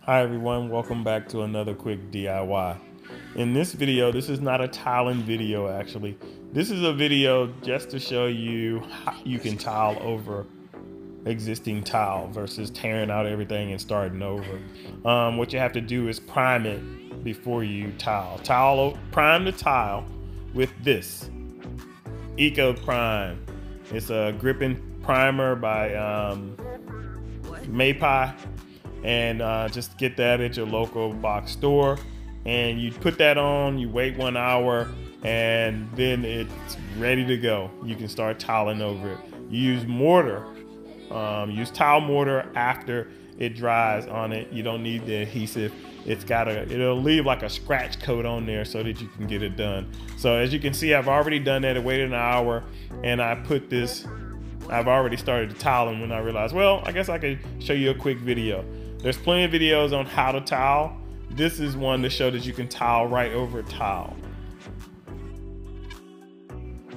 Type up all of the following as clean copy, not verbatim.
Hi everyone, welcome back to another quick DIY. In this video, this is not a tiling video actually. This is a video just to show you how you can tile over existing tile versus tearing out everything and starting over. What you have to do is prime it before you tile. Prime the tile with this Eco Prime. It's a gripping primer by Ma Pei, and just get that at your local box store, and you put that on, you wait 1 hour, and then it's ready to go. You can start tiling over it. You use mortar, use tile mortar after it dries on it. You don't need the adhesive. It'll leave like a scratch coat on there so that you can get it done. So as you can see, I've already done that. I waited an hour, and I've already started tiling when I realized, well, I guess I could show you a quick video. There's plenty of videos on how to tile. This is one to show that you can tile right over tile.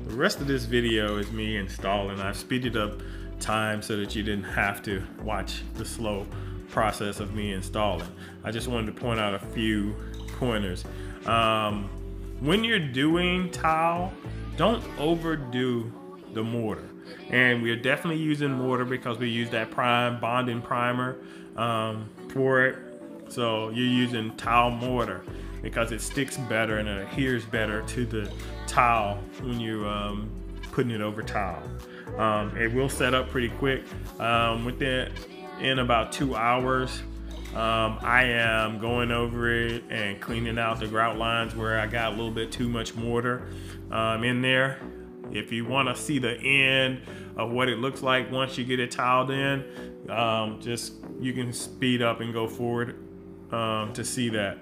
The rest of this video is me installing. I've speeded up time so that you didn't have to watch the slow process of me installing. I just wanted to point out a few pointers. When you're doing tile, don't overdo the mortar. And we're definitely using mortar because we use that bonding primer for it. So you're using tile mortar because it sticks better and it adheres better to the tile when you're putting it over tile. It will set up pretty quick. In about 2 hours, I am going over it and cleaning out the grout lines where I got a little bit too much mortar in there. If you want to see the end of what it looks like once you get it tiled in, you can speed up and go forward to see that.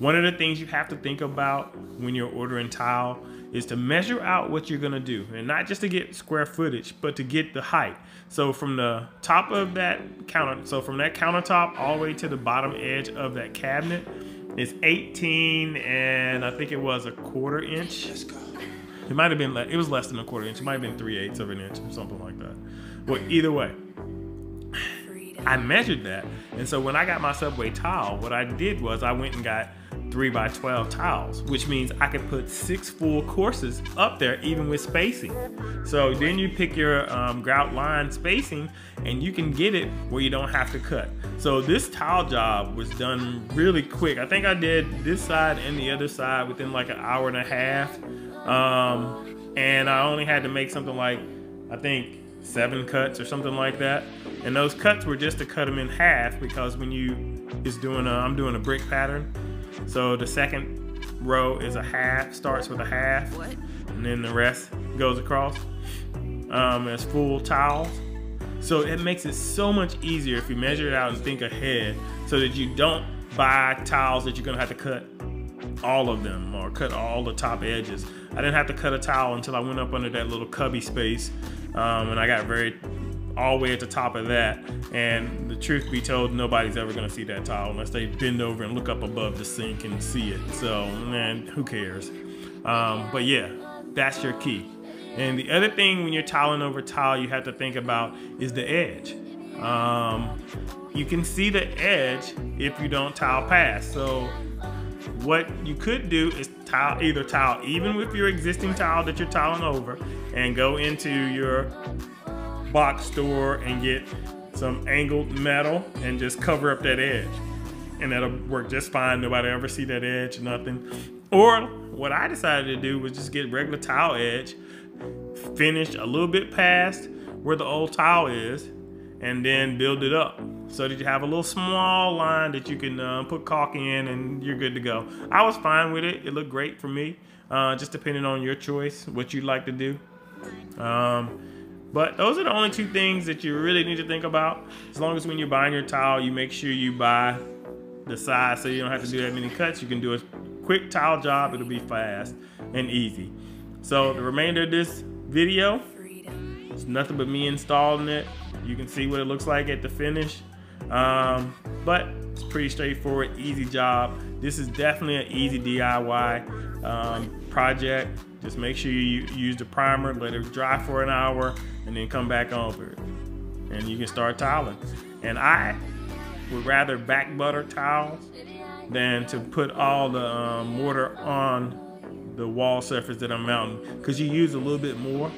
One of the things you have to think about when you're ordering tile is to measure out what you're gonna do, and not just to get square footage, but to get the height. So from the top of that from that countertop all the way to the bottom edge of that cabinet is 18 and I think it was 1/4 inch. It might have been, it was less than 1/4 inch. It might have been 3/8 of an inch or something like that. Well, either way, I measured that. And so when I got my subway tile, what I did was I went and got 3x12 tiles, which means I could put 6 full courses up there, even with spacing. So then you pick your grout line spacing and you can get it where you don't have to cut. So this tile job was done really quick. I think I did this side and the other side within like 1.5 hours. And I only had to make something like, I think 7 cuts or something like that. And those cuts were just to cut them in half, because when I'm doing a brick pattern. So the second row is a half, starts with a half, and then the rest goes across as full tiles. So it makes it so much easier if you measure it out and think ahead, so that you don't buy tiles that you're gonna have to cut all of them or cut all the top edges. I didn't have to cut a tile until I went up under that little cubby space, and I got all the way at the top of that. And the truth be told, nobody's ever gonna see that tile unless they bend over and look up above the sink and see it. So, man, who cares? But yeah, that's your key. And the other thing when you're tiling over tile you have to think about is the edge. You can see the edge if you don't tile past. So what you could do is either tile even with your existing tile that you're tiling over, and go into your box store and get some angled metal and just cover up that edge, and that'll work just fine. Nobody ever see that edge, nothing. Or what I decided to do was just get regular tile edge, finish a little bit past where the old tile is, and then build it up so that you have a little small line that you can put caulk in and you're good to go. I was fine with it. It looked great for me, just depending on your choice, what you'd like to do. But those are the only 2 things that you really need to think about. As long as when you're buying your tile, you make sure you buy the size so you don't have to do that many cuts. You can do a quick tile job. It'll be fast and easy. So the remainder of this video is nothing but me installing it. You can see what it looks like at the finish. But it's pretty straightforward, easy job. This is definitely an easy DIY project. Just make sure you use the primer, let it dry for 1 hour, and then come back over it. And you can start tiling. And I would rather back butter towels than to put all the mortar on the wall surface that I'm mounting, because you use a little bit more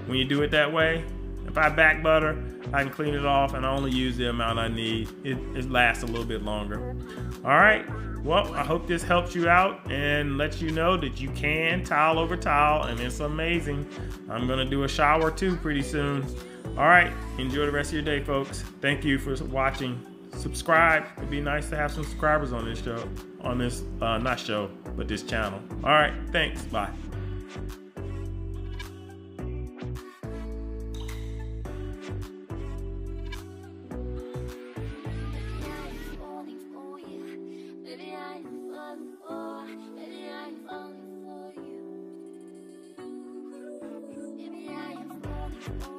when you do it that way. If I back butter, I can clean it off and I only use the amount I need. It lasts a little bit longer. All right, well, I hope this helps you out and lets you know that you can tile over tile, and it's amazing. I'm gonna do a shower too pretty soon. All right, enjoy the rest of your day, folks. Thank you for watching. Subscribe. It'd be nice to have some subscribers on this show, not show, but this channel. All right, thanks, bye. Maybe I am falling for